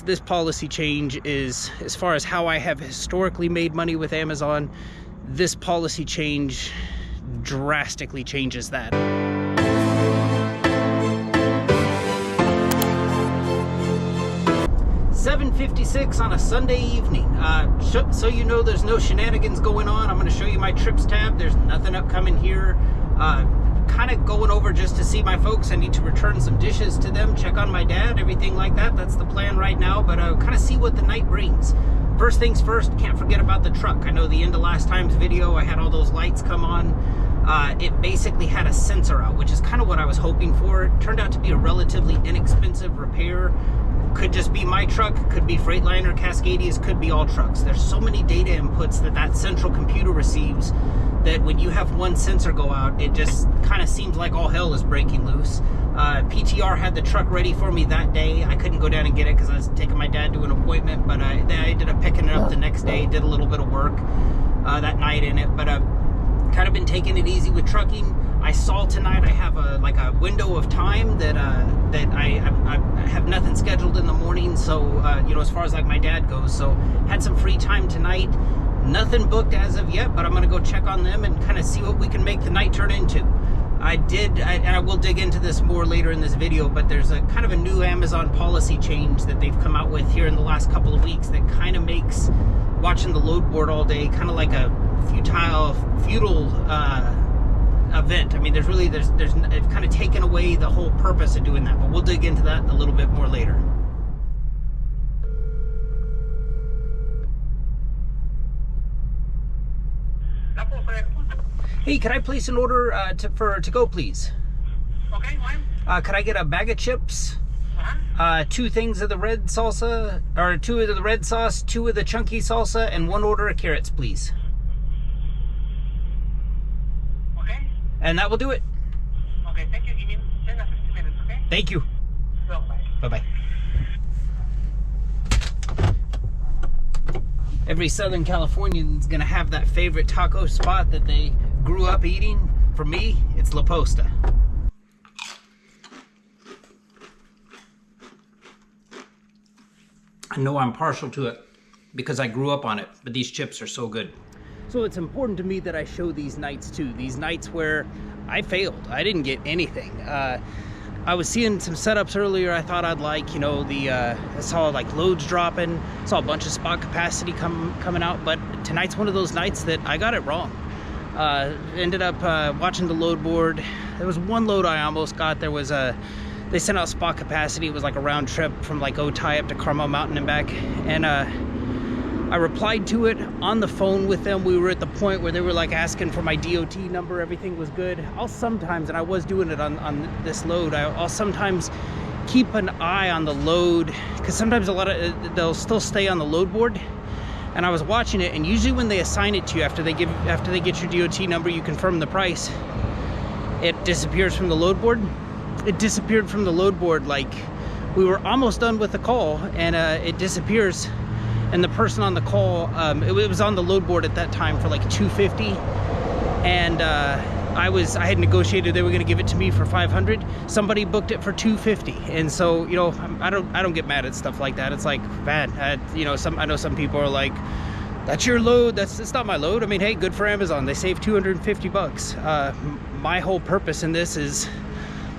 This policy change is, as far as how I have historically made money with Amazon, this policy change drastically changes that. 7:56 on a Sunday evening. So you know there's no shenanigans going on. I'm going to show you my trips tab. There's nothing upcoming here. Kind of going over just to see my folks. I need to return some dishes to them, check on my dad, everything like that. That's the plan right now, but kind of see what the night brings. First things first, can't forget about the truck. I know the end of last time's video, I had all those lights come on. It basically had a sensor out, which is kind of what I was hoping for. It turned out to be a relatively inexpensive repair. Could just be my truck, could be Freightliner, Cascadias, could be all trucks. There's so many data inputs that central computer receives that when you have one sensor go out, it just kind of seems like all hell is breaking loose. PTR had the truck ready for me that day. I couldn't go down and get it because I was taking my dad to an appointment, but I ended up picking it up the next day, did a little bit of work that night in it, but kind of been taking it easy with trucking. I saw tonight I have a window of time that I have nothing scheduled in the morning, so you know, as far as like my dad goes, so had some free time tonight. Nothing booked as of yet, but I'm gonna go check on them and kind of see what we can make the night turn into. And I will dig into this more later in this video, but there's a kind of a new Amazon policy change that they've come out with here in the last couple of weeks that kind of makes watching the load board all day kind of like a futile event. I mean, there's it's kind of taken away the whole purpose of doing that, but we'll dig into that a little bit more later. Hey, could I place an order to go, please? Okay, fine. Could I get a bag of chips? Two things of the red salsa, or two of the red sauce, two of the chunky salsa, and one order of carrots, please. Okay. And that will do it. Okay, thank you. Give me 10 or 15 minutes, okay? Thank you. Well, bye. Bye-bye. Every Southern Californian's gonna have that favorite taco spot that they grew up eating. For me, it's La Posta. I know I'm partial to it because I grew up on it, but these chips are so good. So it's important to me that I show these nights too. These nights where I failed. I didn't get anything. I was seeing some setups earlier I thought I'd like, you know, I saw like loads dropping, saw a bunch of spot capacity coming out, but tonight's one of those nights that I got it wrong. Ended up watching the load board. There was one load I almost got. There was they sent out spot capacity. It was like a round trip from like Otay up to Carmel Mountain and back, and I replied to it on the phone with them. We were at the point where they were like asking for my DOT number. Everything was good. I'll sometimes, and I was doing it on this load, I'll sometimes keep an eye on the load, because sometimes they'll still stay on the load board. And I was watching it, and usually when they assign it to you after they get your DOT number, you confirm the price, it disappears from the load board. It disappeared from the load board, like we were almost done with the call, and it disappears. And the person on the call, it was on the load board at that time for like $250, and I had negotiated they were going to give it to me for $500. Somebody booked it for $250, and so, you know, I don't get mad at stuff like that. It's like, man, you know, I know some people are like, that's your load. It's not my load. I mean, hey, good for Amazon. They saved $250. My whole purpose in this is,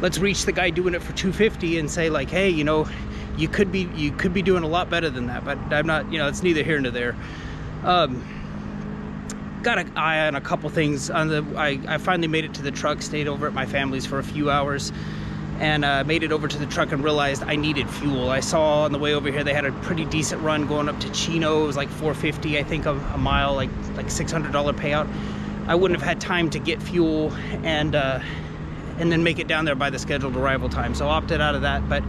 let's reach the guy doing it for $250 and say like, hey, you know, you could be doing a lot better than that, but I'm not, you know, it's neither here nor there. Got an eye on a couple things. I finally made it to the truck, stayed over at my family's for a few hours, and made it over to the truck and realized I needed fuel. I saw on the way over here they had a pretty decent run going up to Chino. It was like $450, I think, a mile, like $600 payout. I wouldn't have had time to get fuel and then make it down there by the scheduled arrival time, so opted out of that. But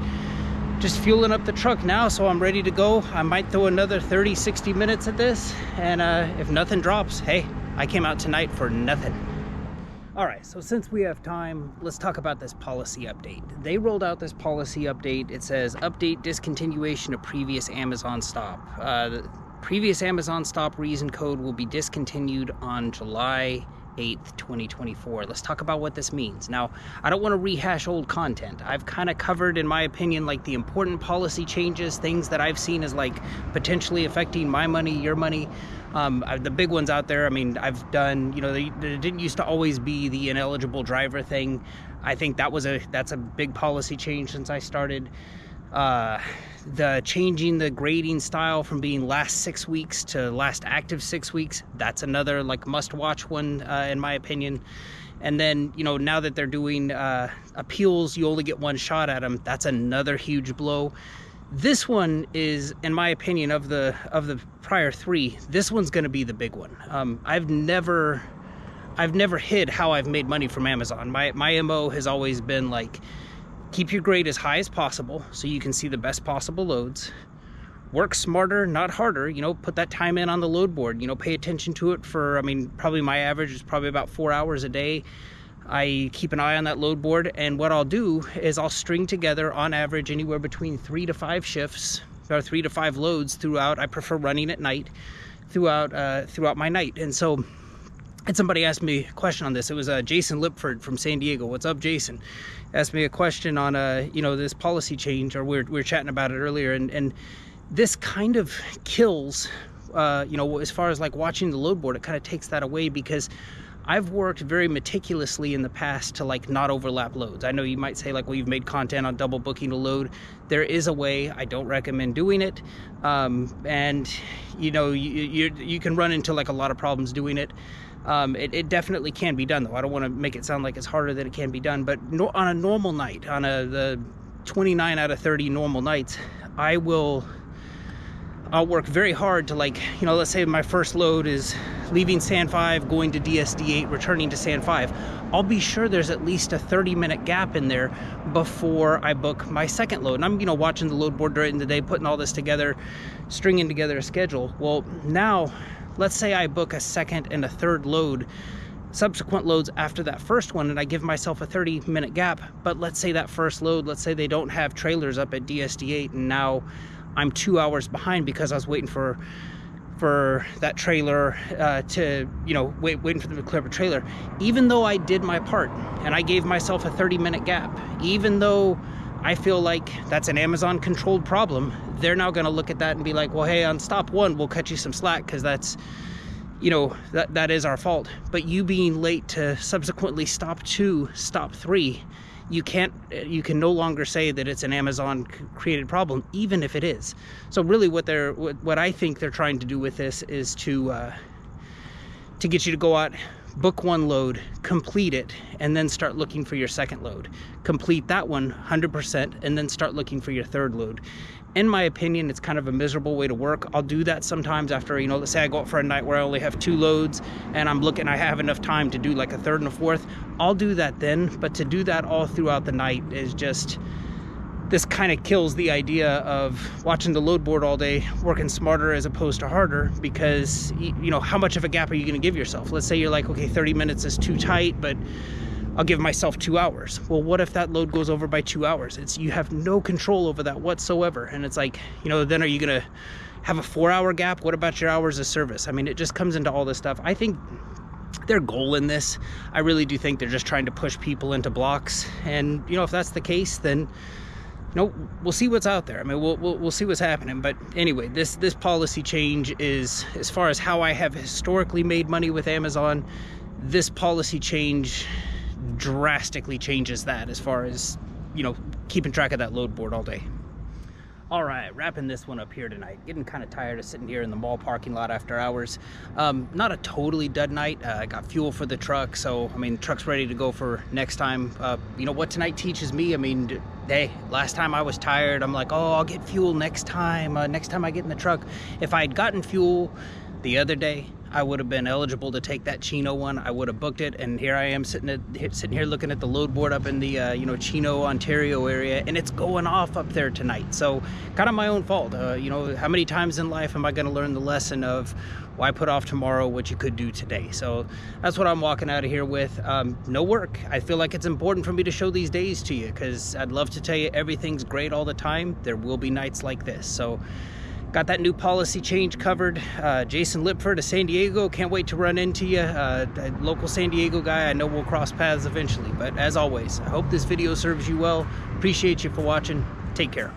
just fueling up the truck now, so I'm ready to go. I might throw another 30-60 minutes at this, and if nothing drops, hey, I came out tonight for nothing. All right, so since we have time, let's talk about this policy update. They rolled out this policy update. It says update discontinuation of previous Amazon stop. The previous Amazon stop reason code will be discontinued on July 8th, 2024. Let's talk about what this means. Now, I don't want to rehash old content. I've kind of covered, in my opinion, like the important policy changes, things that I've seen as like potentially affecting my money, your money. The big ones out there, I mean, I've done, you know, there didn't used to always be the ineligible driver thing. I think that's a big policy change since I started. The changing the grading style from being last 6 weeks to last active 6 weeks, that's another like must-watch one, in my opinion. And then, you know, now that they're doing appeals, you only get one shot at them. That's another huge blow. This one is, in my opinion, of the prior three, this one's going to be the big one. I've never hid how I've made money from Amazon. My MO has always been like, keep your grade as high as possible so you can see the best possible loads. Work smarter, not harder. You know, put that time in on the load board. You know, pay attention to it for, I mean, probably my average is probably about 4 hours a day. I keep an eye on that load board, and what I'll do is I'll string together on average anywhere between 3 to 5 shifts, or 3 to 5 loads throughout. I prefer running at night throughout my night. And so, and somebody asked me a question on this. It was Jason Lipford from San Diego. What's up, Jason? Asked me a question on you know, this policy change, or we were chatting about it earlier, and this kind of kills, you know, as far as like watching the load board, it kind of takes that away, because I've worked very meticulously in the past to like not overlap loads. I know you might say like, well, you've made content on double booking a load. There is a way. I don't recommend doing it, and you know, you can run into like a lot of problems doing it. It definitely can be done, though. I don't want to make it sound like it's harder than it can be done, but on a normal night, on the 29 out of 30 normal nights, I'll work very hard to, like, you know, let's say my first load is leaving San 5, going to DSD 8, returning to San 5. I'll be sure there's at least a 30-minute gap in there before I book my second load. And I'm, you know, watching the load board during the day, putting all this together, stringing together a schedule. Well, now, let's say I book a second and a third load, subsequent loads after that first one, and I give myself a 30-minute gap. But let's say that first load, let's say they don't have trailers up at DSD 8, and now I'm 2 hours behind because I was waiting for that trailer to, you know, waiting for them to clear up a trailer. Even though I did my part and I gave myself a 30-minute gap, even though I feel like that's an Amazon controlled problem, they're now going to look at that and be like, well, hey, on stop 1, we'll cut you some slack because that's, you know, that is our fault. But you being late to subsequently stop 2, stop 3, you can no longer say that it's an Amazon created problem, even if it is. So really what I think they're trying to do with this is to get you to go out, book one load, complete it, and then start looking for your second load. Complete that one 100%, and then start looking for your third load. In my opinion, it's kind of a miserable way to work. I'll do that sometimes after, you know, let's say I go out for a night where I only have 2 loads and I'm looking, I have enough time to do like a third and a fourth. I'll do that then, but to do that all throughout the night is just, this kind of kills the idea of watching the load board all day, working smarter as opposed to harder, because, you know, how much of a gap are you going to give yourself? Let's say you're like, okay, 30 minutes is too tight, but I'll give myself 2 hours. Well, what if that load goes over by 2 hours? You have no control over that whatsoever. And it's like, you know, then are you going to have a 4-hour gap? What about your hours of service? I mean, it just comes into all this stuff. I think their goal in this, I really do think they're just trying to push people into blocks. And, you know, if that's the case, then, you know, we'll see what's out there. I mean, we'll see what's happening. But anyway, this policy change is, as far as how I have historically made money with Amazon, this policy change drastically changes that, as far as, you know, keeping track of that load board all day. All right, wrapping this one up here tonight. Getting kind of tired of sitting here in the mall parking lot after hours. Not a totally dud night. I got fuel for the truck, so I mean, truck's ready to go for next time. You know what tonight teaches me? I mean, hey, last time I was tired, I'm like, oh, I'll get fuel next time. Next time I get in the truck. If I had gotten fuel the other day, I would have been eligible to take that Chino one. I would have booked it, and here I am sitting here looking at the load board up in the you know, Chino, Ontario area, and it's going off up there tonight. So kind of my own fault. You know, how many times in life am I going to learn the lesson of why put off tomorrow what you could do today? So that's what I'm walking out of here with. No work. I feel like it's important for me to show these days to you, because I'd love to tell you everything's great all the time. There will be nights like this. So Got that new policy change covered. Jason Lipford of San Diego, can't wait to run into you. A local San Diego guy, I know we'll cross paths eventually. But as always, I hope this video serves you well. Appreciate you for watching. Take care.